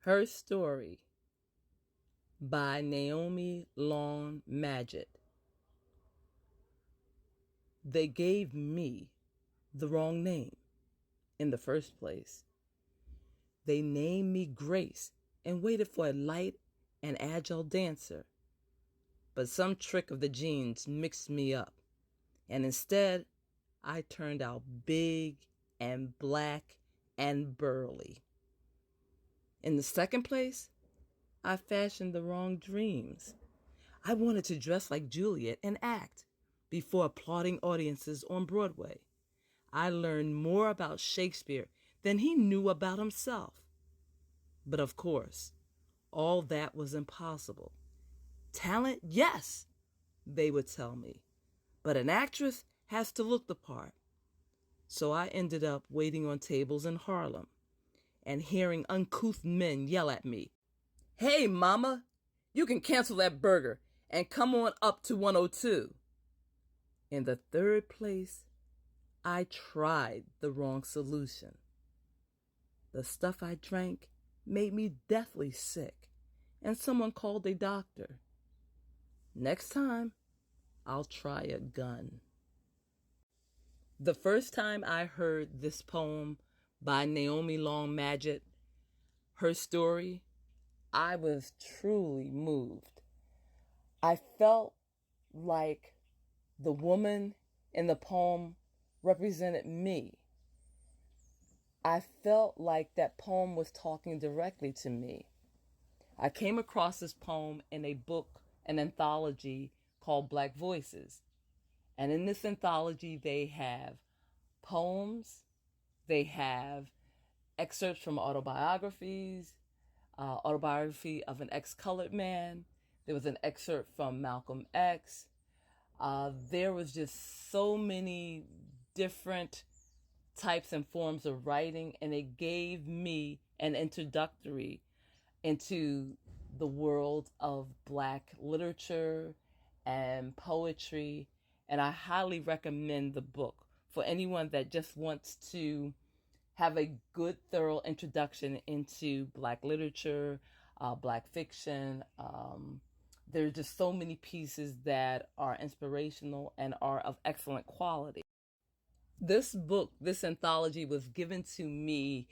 Her Story by Naomi Madgett. They gave me the wrong name in the first place. They named me Grace and waited for a light and agile dancer. But some trick of the genes mixed me up, and instead I turned out big and black and burly. In the second place, I fashioned the wrong dreams. I wanted to dress like Juliet and act before applauding audiences on Broadway. I learned more about Shakespeare than he knew about himself. But of course, all that was impossible. Talent, yes, they would tell me, but an actress has to look the part. So I ended up waiting on tables in Harlem and hearing uncouth men yell at me, "Hey, mama, you can cancel that burger and come on up to 102. In the third place, I tried the wrong solution. The stuff I drank made me deathly sick, and someone called a doctor. Next time, I'll try a gun. The first time I heard this poem by Naomi Madgett, Her Story, I was truly moved. I felt like the woman in the poem represented me. I felt like that poem was talking directly to me. I came across this poem in a book, an anthology called Black Voices. And in this anthology, they have poems, they have excerpts from autobiographies, autobiography of an ex-colored man. There was an excerpt from Malcolm X. There was just so many different types and forms of writing, and it gave me an introductory into the world of Black literature and poetry, and I highly recommend the book for anyone that just wants to have a good, thorough introduction into Black literature, Black fiction. There's just so many pieces that are inspirational and are of excellent quality. This book, this anthology, was given to me,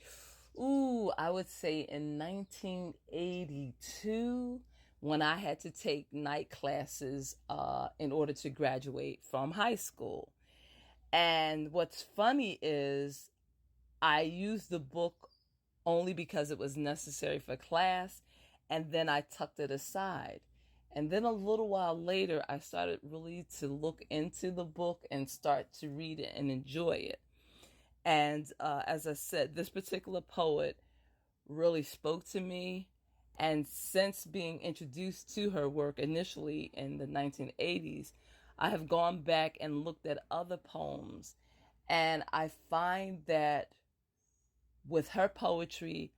I would say in 1982, when I had to take night classes in order to graduate from high school. And what's funny is I used the book only because it was necessary for class, and then I tucked it aside. And then a little while later, I started really to look into the book and start to read it and enjoy it. And as I said, this particular poet really spoke to me. And since being introduced to her work initially in the 1980s, I have gone back and looked at other poems. And I find that with her poetry,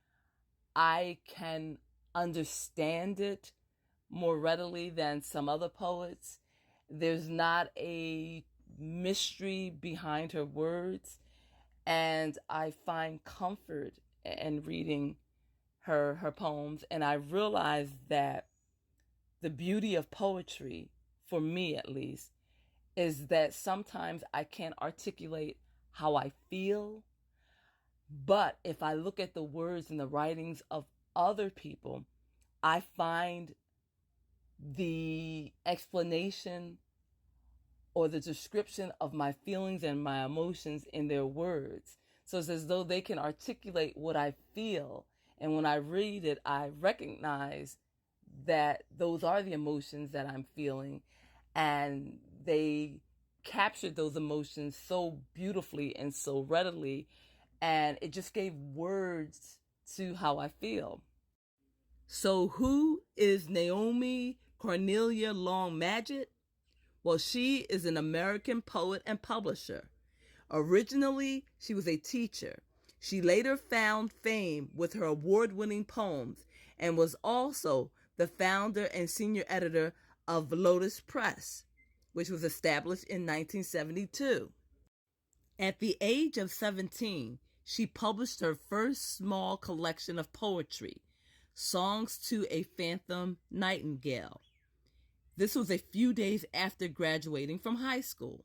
I can understand it more readily than some other poets. There's not a mystery behind her words, and I find comfort in reading her poems. And I realize that the beauty of poetry, for me at least, is that sometimes I can't articulate how I feel, but if I look at the words and the writings of other people, I find the explanation or the description of my feelings and my emotions in their words. So it's as though they can articulate what I feel. And when I read it, I recognize that those are the emotions that I'm feeling. And they captured those emotions so beautifully and so readily. And it just gave words to how I feel. So who is Naomi Cornelia Madgett? Well, she is an American poet and publisher. Originally, she was a teacher. She later found fame with her award-winning poems and was also the founder and senior editor of Lotus Press, which was established in 1972. At the age of 17, she published her first small collection of poetry Songs to a Phantom Nightingale. This was a few days after graduating from high school.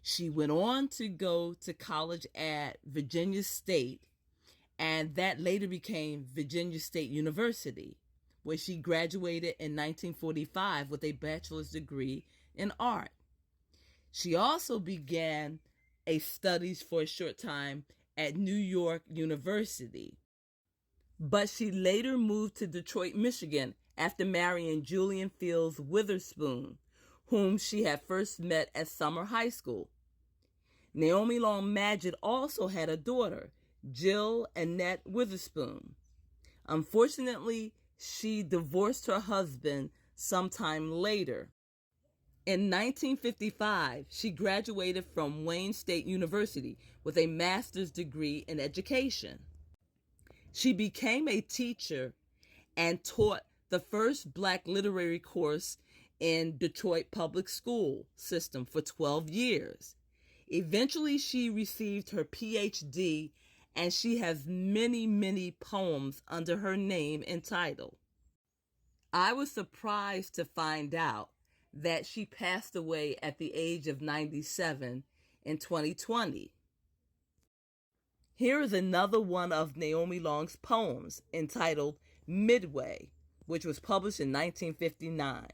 She went on to go to college at Virginia State, and that later became Virginia State University, where she graduated in 1945 with a bachelor's degree in art. She also began studies for a short time at New York University, but she later moved to Detroit, Michigan after marrying Julian Fields Witherspoon, whom she had first met at Summer High School. Naomi Long Madgett also had a daughter, Jill Annette Witherspoon. Unfortunately, she divorced her husband sometime later. In 1955, she graduated from Wayne State University with a master's degree in education. She became a teacher and taught the first Black literary course in Detroit public school system for 12 years. Eventually, she received her PhD, and she has many, many poems under her name and title. I was surprised to find out that she passed away at the age of 97 in 2020. Here is another one of Naomi Long's poems entitled Midway, which was published in 1959.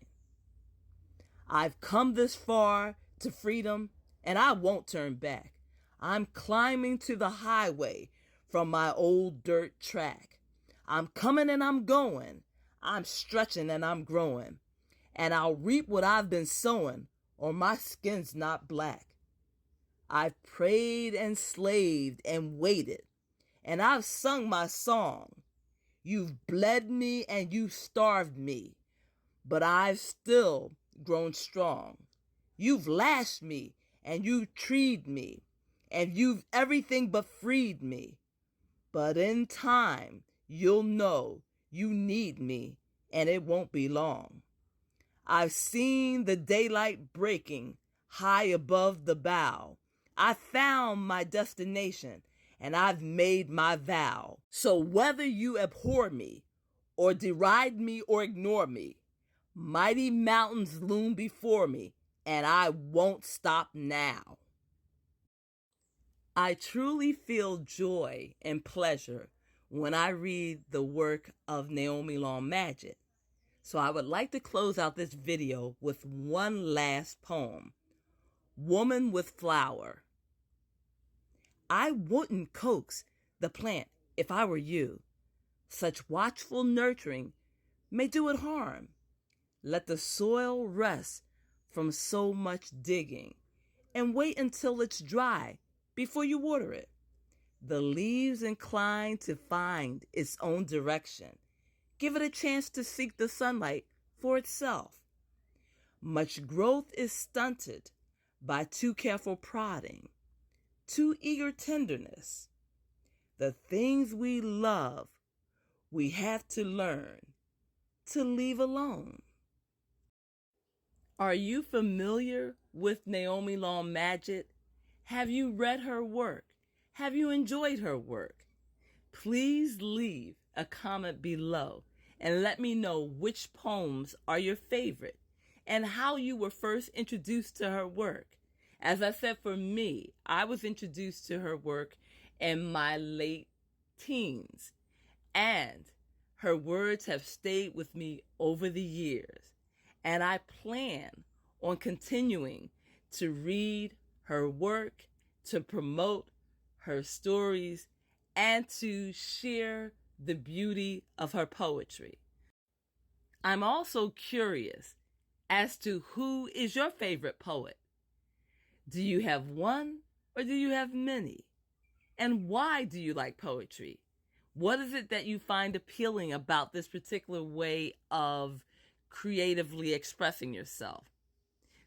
I've come this far to freedom, and I won't turn back. I'm climbing to the highway from my old dirt track. I'm coming and I'm going. I'm stretching and I'm growing. And I'll reap what I've been sowing, or my skin's not black. I've prayed and slaved and waited, and I've sung my song. You've bled me and you've starved me, but I've still grown strong. You've lashed me and you've treed me, and you've everything but freed me. But in time, you'll know you need me, and it won't be long. I've seen the daylight breaking high above the bow. I found my destination, and I've made my vow. So whether you abhor me, or deride me, or ignore me, mighty mountains loom before me, and I won't stop now. I truly feel joy and pleasure when I read the work of Naomi Long Madgett. So I would like to close out this video with one last poem, Woman with Flower. I wouldn't coax the plant if I were you. Such watchful nurturing may do it harm. Let the soil rest from so much digging, and wait until it's dry before you water it. The leaves incline to find its own direction. Give it a chance to seek the sunlight for itself. Much growth is stunted by too careful prodding, too eager tenderness. The things we love, we have to learn to leave alone. Are you familiar with Naomi Long Madgett? Have you read her work? Have you enjoyed her work? Please leave a comment below and let me know which poems are your favorite and how you were first introduced to her work. As I said, for me, I was introduced to her work in my late teens, and her words have stayed with me over the years, and I plan on continuing to read her work, to promote her stories, and to share the beauty of her poetry. I'm also curious as to who is your favorite poet. Do you have one or do you have many? And why do you like poetry? What is it that you find appealing about this particular way of creatively expressing yourself?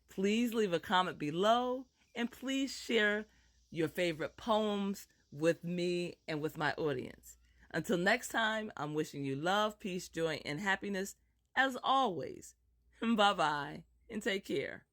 Please leave a comment below, and please share your favorite poems with me and with my audience. Until next time, I'm wishing you love, peace, joy, and happiness as always. Bye-bye, and take care.